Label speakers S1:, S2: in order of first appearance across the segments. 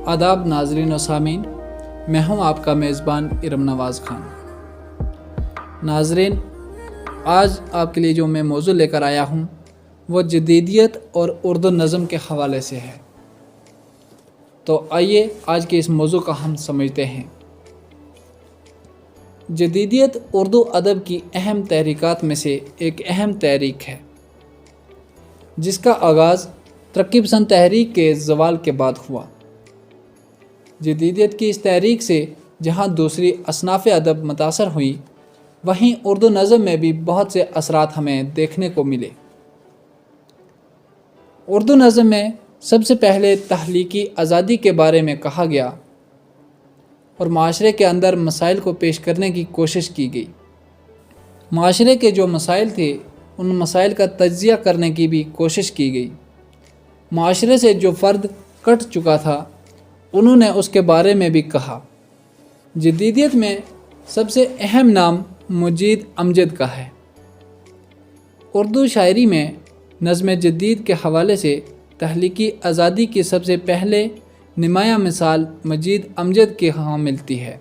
S1: आदाब नाजरीन और सामीन, मैं हूं आपका मेज़बान इरम नवाज़ खान। नाजरीन, आज आपके लिए जो मैं मौजू लेकर आया हूं वो जदीदियत और उर्दू नज़म के हवाले से है। तो आइए आज के इस मौजू का हम समझते हैं। जदीदियत उर्दू अदब की अहम तहरीकात में से एक अहम तहरीक है, जिसका आगाज़ तरक्की पसंद तहरीक के ज़वाल के बाद हुआ। जदीदियत की इस तहरीक से जहाँ दूसरी असनाफ़ अदब मुतासर हुई, वहीं उर्दू नज़म में भी बहुत से असरात हमें देखने को मिले। उर्दू नज़म में सबसे पहले तहलीकी आज़ादी के बारे में कहा गया और माशरे के अंदर मसाइल को पेश करने की कोशिश की गई। माशरे के जो मसाइल थे, उन मसाइल का तज्ज़िया करने की भी कोशिश की गई। माशरे से जो फ़र्द कट चुका था, उन्होंने उसके बारे में भी कहा। जदीदियत में सबसे अहम नाम मुजीद अमजद का है। उर्दू शायरी में नज़्म जदीद के हवाले से तहलीकी आज़ादी की सबसे पहले नुमायाँ मिसाल मुजीद अमजद के यहाँ मिलती है।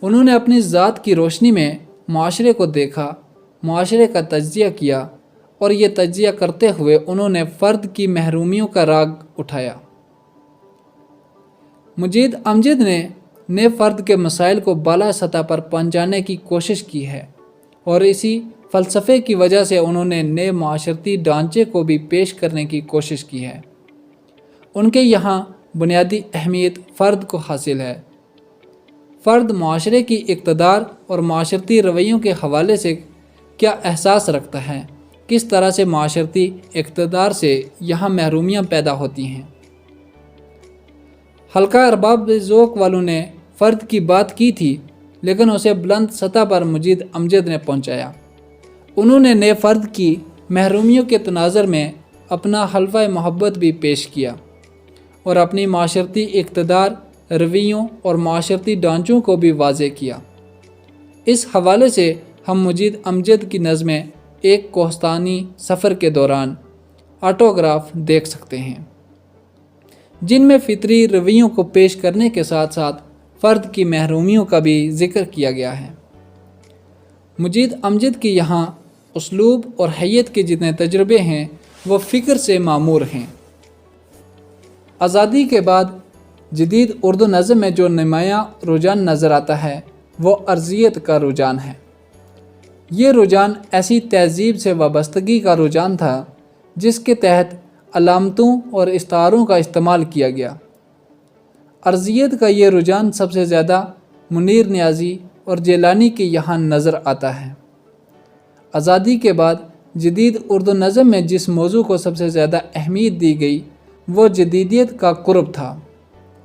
S1: उन्होंने अपनी ज़ात की रोशनी में माशरे को देखा, माशरे का तज्ज़िया किया और ये तज्ज़िया करते हुए उन्होंने फ़र्द की महरूमियों का राग उठाया। मुजीद अमजद ने फ़र्द के मसाइल को बाला सतह पर पहुँचाने की कोशिश की है और इसी फ़लसफ़े की वजह से उन्होंने नए माशरती ढांचे को भी पेश करने की कोशिश की है। उनके यहाँ बुनियादी अहमियत फ़र्द को हासिल है। फ़र्द माशरे की इक़्तिदार और माशरती रवैयों के हवाले से क्या एहसास रखता है, किस तरह से माशरती इक़्तिदार से यहाँ महरूमियाँ पैदा होती हैं। हल्का अरबाब ज़ौक़ वालों ने फ़र्द की बात की थी, लेकिन उसे बुलंद सतह पर मुजीद अमजद ने पहुँचाया। उन्होंने नए फ़र्द की महरूमियों के तनाज़र में अपना हल्फ़ा मोहब्बत भी पेश किया और अपनी माशरती इक़्तिदार, रवैयों और माशरती ढांचों को भी वाज़ेह किया। इस हवाले से हम मुजीद अमजद की नज़्में एक कोहस्तानी सफ़र के दौरान ऑटोग्राफ देख सकते हैं, जिनमें फ़ितरी रवैयों को पेश करने के साथ साथ फ़र्द की महरूमियों का भी ज़िक्र किया गया है। मुजीद अमजद के यहाँ उसलूब और हैयत के जितने तजुर्बे हैं, वो फ़िक्र से मामूर हैं। आज़ादी के बाद जदीद उर्दू नज़म में जो नुमायाँ रुझान नज़र आता है, वो अर्ज़ियत का रुझान है। ये रुझान ऐसी तहज़ीब से वाबस्तगी का रुझान था जिसके तहत अलामतों और इस्तारों का इस्तेमाल किया गया। अर्ज़ियत का ये रुझान सबसे ज़्यादा मुनीर नियाज़ी और जिलानी के यहाँ नज़र आता है। आज़ादी के बाद जदीद उर्दू नज़म में जिस मौजू को सबसे ज़्यादा अहमियत दी गई, वो जदीदियत का कुर्ब था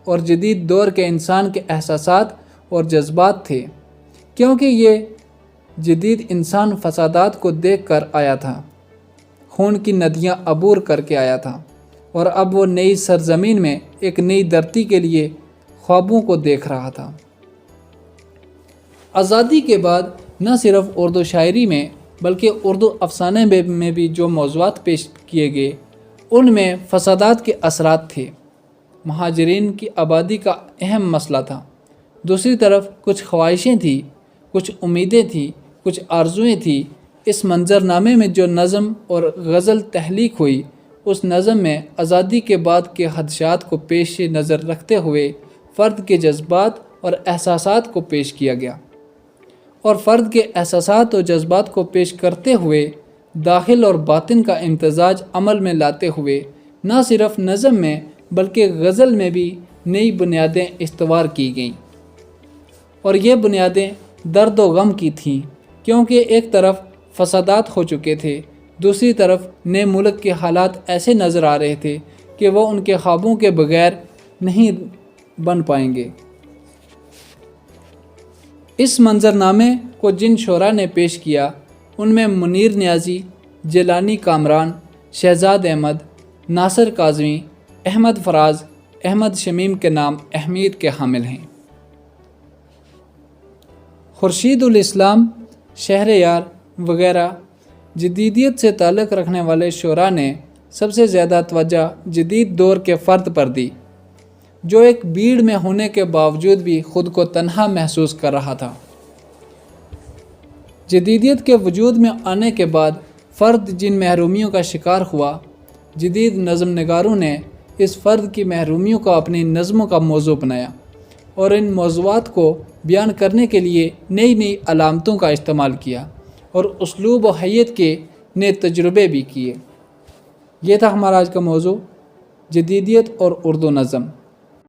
S1: और जदीद दौर के इंसान के एहसासात और जज्बात थे, क्योंकि ये जदीद इंसान फसादात को देख कर आया था, खून की नदियाँ अबूर करके आया था और अब वो नई सरज़मीन में एक नई धरती के लिए ख्वाबों को देख रहा था। आज़ादी के बाद न सिर्फ़ उर्दू शायरी में बल्कि उर्दू अफसाने में भी जो मौज़ूआत पेश किए गए, उनमें फसादात के असरात थे। महाजरीन की आबादी का अहम मसला था। दूसरी तरफ कुछ ख्वाहिशें थी, कुछ उम्मीदें थी, कुछ आरज़ुएँ थी। इस मंजरनामे में जो नज़म और गज़ल तहलीक हुई, उस नज़म में आज़ादी के बाद के खदशात को पेश नज़र रखते हुए फ़र्द के जज्बात और एहसासात को पेश किया गया और फ़र्द के एहसासात और जज्बात को पेश करते हुए दाखिल और बातिन का इम्तज़ाज अमल में लाते हुए न सिर्फ़ नज़म में बल्कि गज़ल में भी नई बुनियादें इस्तवार की गईं। और ये बुनियादें दर्द व गम की थीं, क्योंकि एक तरफ फसादात हो चुके थे, दूसरी तरफ नए मुल्क के हालात ऐसे नज़र आ रहे थे कि वो उनके ख्वाबों के बगैर नहीं बन पाएंगे। इस मंजरनामे को जिन शोरा ने पेश किया, उनमें मुनीर नियाज़ी, जिलानी कामरान, शहजाद अहमद, नासिर काज़मी, अहमद फराज, अहमद शमीम के नाम अहमियत के हामिल हैं। खुर्शीद उल इस्लाम, शहरयार वगैरह जदीदियत से ताल्लुक़ रखने वाले शोरा ने सबसे ज़्यादा तवज्जो जदीद दौर के फ़र्द पर दी। جو ایک بھیڑ میں ہونے کے باوجود بھی خود کو تنہا محسوس کر رہا تھا۔ جدیدیت کے وجود میں آنے کے بعد فرد جن محرومیوں کا شکار ہوا، جدید نظم نگاروں نے اس فرد کی محرومیوں کو اپنی نظموں کا موضوع بنایا اور ان موضوعات کو بیان کرنے کے لیے نئی نئی علامتوں کا استعمال کیا اور اسلوب و حیت کے نئے تجربے بھی کیے۔ یہ تھا ہمارا آج کا موضوع، جدیدیت اور اردو نظم۔